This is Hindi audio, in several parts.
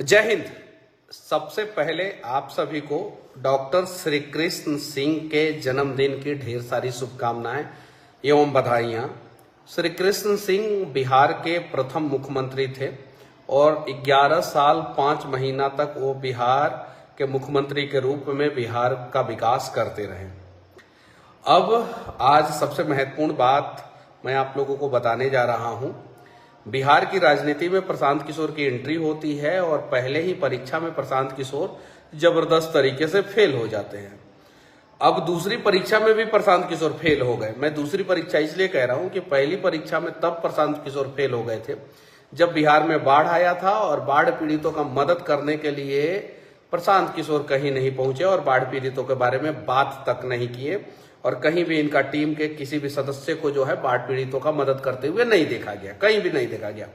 जय हिंद। सबसे पहले आप सभी को डॉक्टर श्री कृष्ण सिंह के जन्मदिन की ढेर सारी शुभकामनाएं एवं बधाइयां। श्री कृष्ण सिंह बिहार के प्रथम मुख्यमंत्री थे और 11 साल 5 महीना तक वो बिहार के मुख्यमंत्री के रूप में बिहार का विकास करते रहे। अब आज सबसे महत्वपूर्ण बात मैं आप लोगों को बताने जा रहा हूं। बिहार की राजनीति में प्रशांत किशोर की एंट्री होती है और पहले ही परीक्षा में प्रशांत किशोर जबरदस्त तरीके से फेल हो जाते हैं। अब दूसरी परीक्षा में भी प्रशांत किशोर फेल हो गए। मैं दूसरी परीक्षा इसलिए कह रहा हूं कि पहली परीक्षा में तब प्रशांत किशोर फेल हो गए थे जब बिहार में बाढ़ आया था और बाढ़ पीड़ितों का मदद करने के लिए प्रशांत किशोर कहीं नहीं पहुंचे और बाढ़ पीड़ितों के बारे में बात तक नहीं किए और कहीं भी इनका टीम के किसी भी सदस्य को जो है बाढ़ पीड़ितों का मदद करते हुए नहीं देखा गया, कहीं भी नहीं देखा गया।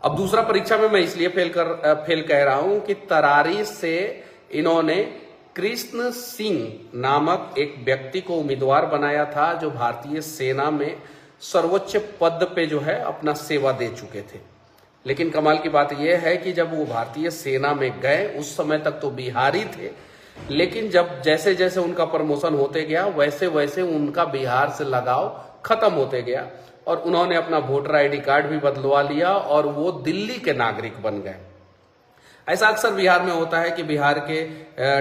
अब दूसरा परीक्षा में मैं इसलिए फेल कह रहा हूं कि तरारी से इन्होंने कृष्ण सिंह नामक एक व्यक्ति को उम्मीदवार बनाया था जो भारतीय सेना में सर्वोच्च पद पे जो है अपना सेवा दे चुके थे। लेकिन कमाल की बात यह है कि जब वो भारतीय सेना में गए उस समय तक तो बिहारी थे, लेकिन जब जैसे जैसे उनका प्रमोशन होते गया वैसे वैसे उनका बिहार से लगाव खत्म होते गया और उन्होंने अपना वोटर आईडी कार्ड भी बदलवा लिया और वो दिल्ली के नागरिक बन गए। ऐसा अक्सर बिहार में होता है कि बिहार के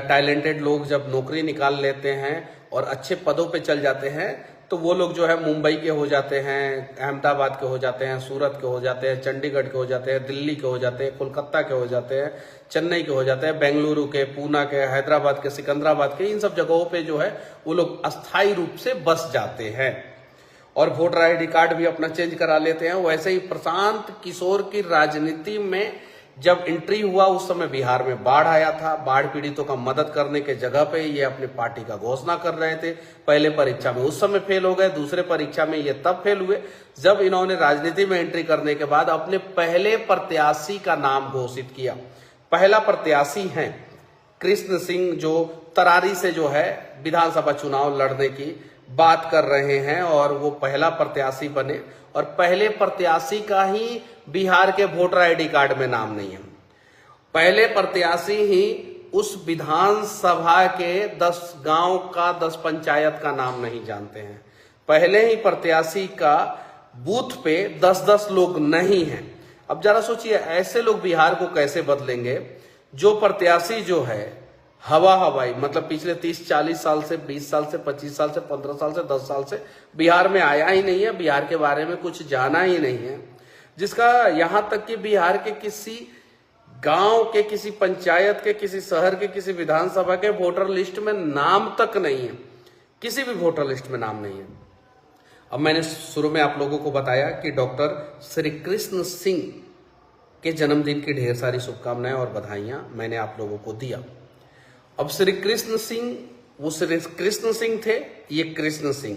टैलेंटेड लोग जब नौकरी निकाल लेते हैं और अच्छे पदों पे चल जाते हैं तो वो लोग जो है मुंबई के हो जाते हैं, अहमदाबाद के हो जाते हैं, सूरत के हो जाते हैं, चंडीगढ़ के हो जाते हैं, दिल्ली के हो जाते हैं, कोलकाता के हो जाते हैं, चेन्नई के हो जाते हैं, बेंगलुरु के, पूना के, हैदराबाद के, सिकंदराबाद के, इन सब जगहों पे जो है वो लोग अस्थायी रूप से बस जाते हैं और वोटर आईडी कार्ड भी अपना चेंज करा लेते हैं। वैसे ही प्रशांत किशोर की राजनीति में जब एंट्री हुआ उस समय बिहार में बाढ़ आया था। बाढ़ पीड़ितों का मदद करने के जगह पे ये अपनी पार्टी का घोषणा कर रहे थे। पहले परीक्षा में उस समय फेल हो गए, दूसरे परीक्षा में ये तब फेल हुए जब इन्होंने राजनीति में एंट्री करने के बाद अपने पहले प्रत्याशी का नाम घोषित किया। पहला प्रत्याशी है कृष्ण सिंह जो तरारी से जो है विधानसभा चुनाव लड़ने की बात कर रहे हैं और वो पहला प्रत्याशी बने और पहले प्रत्याशी का ही बिहार के वोटर आईडी कार्ड में नाम नहीं है। पहले प्रत्याशी ही उस विधानसभा के 10 गांव का 10 पंचायत का नाम नहीं जानते हैं। पहले ही प्रत्याशी का बूथ पे 10-10 लोग नहीं हैं। अब जरा सोचिए ऐसे लोग बिहार को कैसे बदलेंगे जो प्रत्याशी जो है हवाई मतलब पिछले 30-40 साल से, 20 साल से, 25 साल से, 15 साल से, 10 साल से बिहार में आया ही नहीं है, बिहार के बारे में कुछ जाना ही नहीं है, जिसका यहां तक कि बिहार के किसी गांव के, किसी पंचायत के, किसी शहर के, किसी विधानसभा के वोटर लिस्ट में नाम तक नहीं है, किसी भी वोटर लिस्ट में नाम नहीं है। अब मैंने शुरू में आप लोगों को बताया कि डॉक्टर श्री कृष्ण सिंह के जन्मदिन की ढेर सारी शुभकामनाएं और बधाइयां मैंने आप लोगों को दिया। अब श्री कृष्ण सिंह, वो श्री कृष्ण सिंह थे, ये कृष्ण सिंह,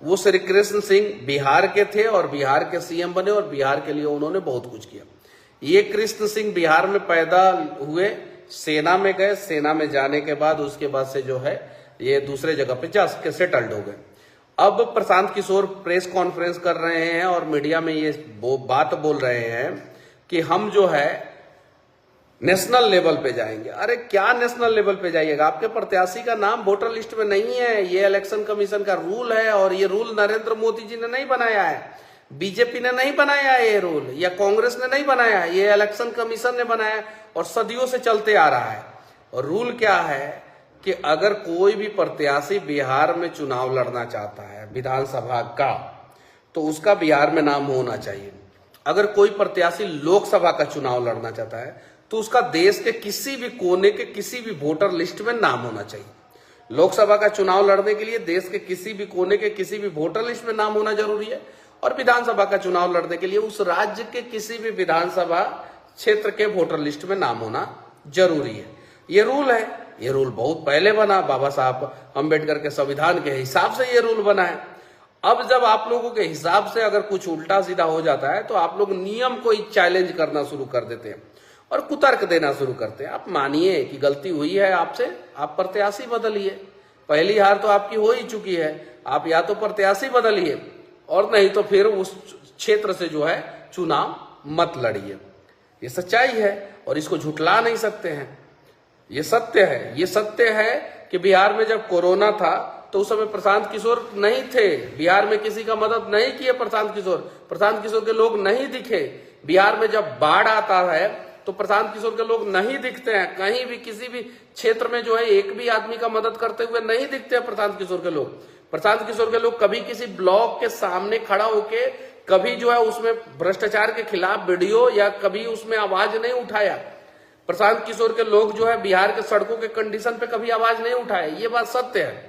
वो श्री कृष्ण सिंह बिहार के थे और बिहार के सीएम बने और बिहार के लिए उन्होंने बहुत कुछ किया। ये कृष्ण सिंह बिहार में पैदा हुए, सेना में गए, सेना में जाने के बाद उसके बाद से जो है ये दूसरे जगह पे जाके सेटल्ड हो गए। अब प्रशांत किशोर प्रेस कॉन्फ्रेंस कर रहे हैं और मीडिया में ये बात बोल रहे हैं कि हम जो है नेशनल लेवल पे जाएंगे। अरे क्या नेशनल लेवल पे जाइएगा? आपके प्रत्याशी का नाम वोटर लिस्ट में नहीं है। ये इलेक्शन कमीशन का रूल है और ये रूल नरेंद्र मोदी जी ने नहीं बनाया है, बीजेपी ने नहीं बनाया है ये रूल, या कांग्रेस ने नहीं बनाया है, ये इलेक्शन कमीशन ने बनाया और सदियों से चलते आ रहा है। और रूल क्या है कि अगर कोई भी प्रत्याशी बिहार में चुनाव लड़ना चाहता है विधानसभा का तो उसका बिहार में नाम होना चाहिए। अगर कोई प्रत्याशी लोकसभा का चुनाव लड़ना चाहता है तो उसका देश के किसी भी कोने के किसी भी वोटर लिस्ट में नाम होना चाहिए। लोकसभा का चुनाव लड़ने के लिए देश के किसी भी कोने के किसी भी वोटर लिस्ट में नाम होना जरूरी है और विधानसभा का चुनाव लड़ने के लिए उस राज्य के किसी भी विधानसभा क्षेत्र के वोटर लिस्ट में नाम होना जरूरी है। ये रूल है। ये रूल बहुत पहले बना, बाबा साहब अम्बेडकर के संविधान के हिसाब से ये रूल बना है। अब जब आप लोगों के हिसाब से अगर कुछ उल्टा सीधा हो जाता है तो आप लोग नियम को ही चैलेंज करना शुरू कर देते हैं और कुतर्क देना शुरू करते हैं। आप मानिए कि गलती हुई है आपसे, आप प्रत्याशी बदलिए। पहली हार तो आपकी हो ही चुकी है, आप या तो प्रत्याशी बदलिए और नहीं तो फिर उस क्षेत्र से जो है चुनाव मत लड़िए। ये सच्चाई है और इसको झुठला नहीं सकते हैं। ये सत्य है, ये सत्य है कि बिहार में जब कोरोना था तो उस समय प्रशांत किशोर नहीं थे। बिहार में किसी का मदद नहीं किए प्रशांत किशोर के लोग नहीं दिखे। बिहार में जब बाढ़ आता है तो प्रशांत किशोर के लोग नहीं दिखते हैं। कहीं भी किसी भी क्षेत्र में जो है एक भी आदमी का मदद करते हुए नहीं दिखते हैं प्रशांत किशोर के लोग। प्रशांत किशोर के लोग कभी किसी ब्लॉक के सामने खड़ा होके कभी जो है उसमें भ्रष्टाचार के खिलाफ वीडियो या कभी उसमें आवाज नहीं उठाया। प्रशांत किशोर के लोग जो है बिहार के सड़कों के कंडीशन पे कभी आवाज नहीं उठाए। ये बात सत्य है।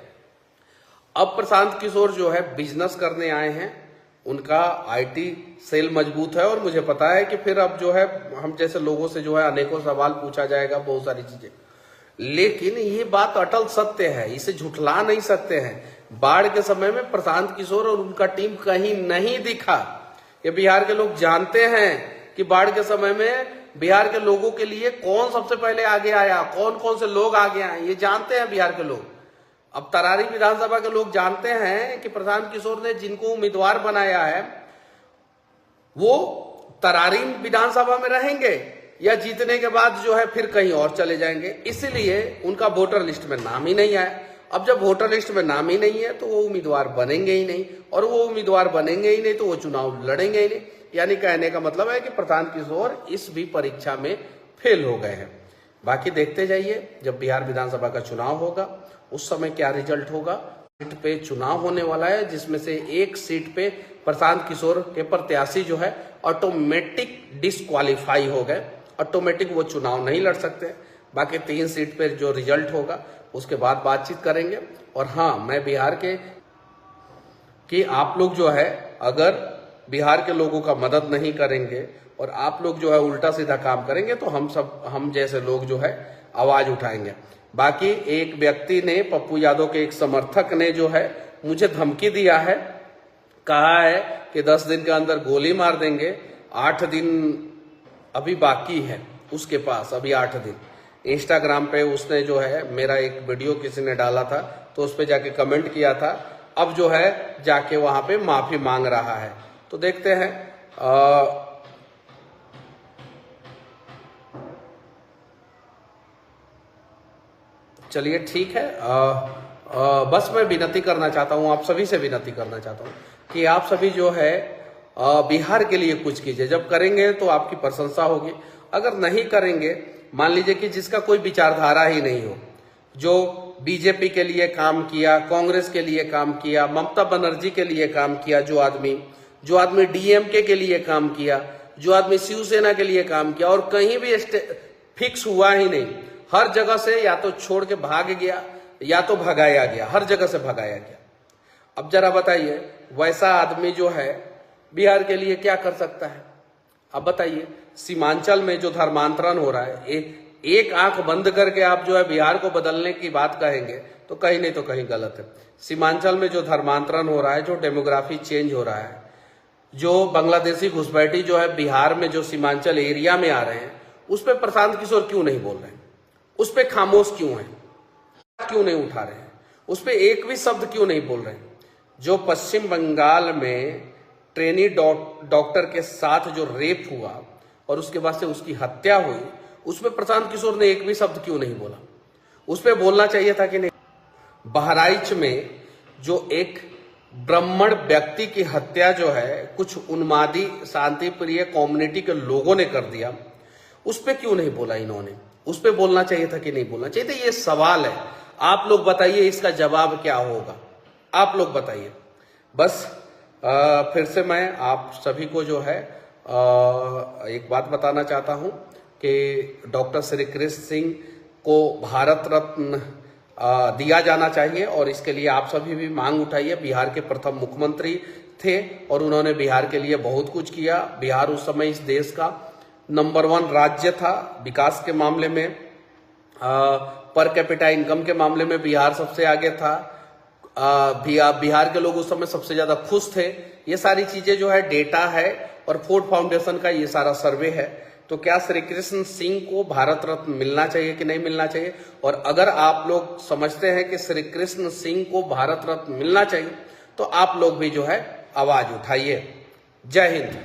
अब प्रशांत किशोर जो है बिजनेस करने आए हैं, उनका आईटी सेल मजबूत है और मुझे पता है कि फिर अब जो है हम जैसे लोगों से जो है अनेकों सवाल पूछा जाएगा, बहुत सारी चीजें, लेकिन ये बात अटल सत्य है, इसे झुठला नहीं सकते हैं। बाढ़ के समय में प्रशांत किशोर और उनका टीम कहीं नहीं दिखा। ये बिहार के लोग जानते हैं कि बाढ़ के समय में बिहार के लोगों के लिए कौन सबसे पहले आगे आया, कौन कौन से लोग आगे आए, ये जानते हैं बिहार के लोग। अब तरारी विधानसभा के लोग जानते हैं कि प्रशांत किशोर ने जिनको उम्मीदवार बनाया है वो तरारी विधानसभा में रहेंगे या जीतने के बाद जो है फिर कहीं और चले जाएंगे, इसलिए उनका वोटर लिस्ट में नाम ही नहीं आया। अब जब वोटर लिस्ट में नाम ही नहीं है तो वो उम्मीदवार बनेंगे ही नहीं, और वो उम्मीदवार बनेंगे ही नहीं तो वो चुनाव लड़ेंगे ही नहीं। यानी कहने का मतलब है कि प्रशांत किशोर इस भी परीक्षा में फेल हो गए हैं। बाकी देखते जाइए, जब बिहार विधानसभा का चुनाव होगा उस समय क्या रिजल्ट होगा। सीट पे चुनाव होने वाला है जिसमें से एक सीट पे प्रशांत किशोर के प्रत्याशी जो है ऑटोमेटिक डिस्क्वालीफाई हो गए, ऑटोमेटिक वो चुनाव नहीं लड़ सकते। बाकी 3 सीट पे जो रिजल्ट होगा उसके बाद बातचीत करेंगे। और हाँ, मैं बिहार के कि आप लोग जो है अगर बिहार के लोगों का मदद नहीं करेंगे और आप लोग जो है उल्टा सीधा काम करेंगे तो हम जैसे लोग जो है आवाज उठाएंगे। बाकी एक व्यक्ति ने, पप्पू यादव के एक समर्थक ने जो है मुझे धमकी दिया है, कहा है कि 10 दिन के अंदर गोली मार देंगे। 8 दिन अभी बाकी है उसके पास, अभी 8 दिन। इंस्टाग्राम पे उसने जो है मेरा एक वीडियो किसी ने डाला था तो उस पे जाके कमेंट किया था, अब जो है जाके वहां पे माफी मांग रहा है। तो देखते हैं। चलिए ठीक है। बस मैं विनती करना चाहता हूँ, आप सभी से विनती करना चाहता हूँ कि आप सभी जो है बिहार के लिए कुछ कीजिए। जब करेंगे तो आपकी प्रशंसा होगी, अगर नहीं करेंगे, मान लीजिए कि जिसका कोई विचारधारा ही नहीं हो, जो बीजेपी के लिए काम किया, कांग्रेस के लिए काम किया, ममता बनर्जी के लिए काम किया, जो आदमी डीएमके के लिए काम किया, जो आदमी शिवसेना के लिए काम किया और कहीं भी फिक्स हुआ ही नहीं, हर जगह से या तो छोड़ के भाग गया या तो भगाया गया, हर जगह से भगाया गया। अब जरा बताइए वैसा आदमी जो है बिहार के लिए क्या कर सकता है? अब बताइए, सीमांचल में जो धर्मांतरण हो रहा है, एक आंख बंद करके आप जो है बिहार को बदलने की बात कहेंगे तो कहीं नहीं तो कहीं गलत है। सीमांचल में जो धर्मांतरण हो रहा है, जो डेमोग्राफी चेंज हो रहा है, जो बांग्लादेशी घुसपैठी जो है बिहार में जो सीमांचल एरिया में आ रहे हैं, उस पर प्रशांत किशोर क्यों नहीं बोल रहे हैं? उस पर खामोश क्यों है, क्यों नहीं उठा रहे हैं? उस पर एक भी शब्द क्यों नहीं बोल रहे हैं? जो पश्चिम बंगाल में ट्रेनी डॉक्टर के साथ जो रेप हुआ और उसके बाद से उसकी हत्या हुई, उसमें प्रशांत किशोर ने एक भी शब्द क्यों नहीं बोला? उस पर बोलना चाहिए था कि नहीं? बहराइच में जो एक ब्राह्मण व्यक्ति की हत्या जो है कुछ उन्मादी शांति प्रिय कम्युनिटी के लोगों ने कर दिया, उस पर क्यों नहीं बोला इन्होंने? उस पर बोलना चाहिए था कि नहीं बोलना चाहिए था? ये सवाल है, आप लोग बताइए इसका जवाब क्या होगा, आप लोग बताइए। बस फिर से मैं आप सभी को जो है एक बात बताना चाहता हूं कि डॉक्टर श्री कृष्ण सिंह को भारत रत्न दिया जाना चाहिए और इसके लिए आप सभी भी मांग उठाइए। बिहार के प्रथम मुख्यमंत्री थे और उन्होंने बिहार के लिए बहुत कुछ किया। बिहार उस समय इस देश का नंबर 1 राज्य था विकास के मामले में, पर कैपिटा इनकम के मामले में बिहार सबसे आगे था। बिहार के लोग उस समय सबसे ज्यादा खुश थे। ये सारी चीजें जो है डेटा है और फोर्ड फाउंडेशन का ये सारा सर्वे है। तो क्या श्री कृष्ण सिंह को भारत रत्न मिलना चाहिए कि नहीं मिलना चाहिए? और अगर आप लोग समझते हैं कि श्री कृष्ण सिंह को भारत रत्न मिलना चाहिए तो आप लोग भी जो है आवाज उठाइए। जय हिंद।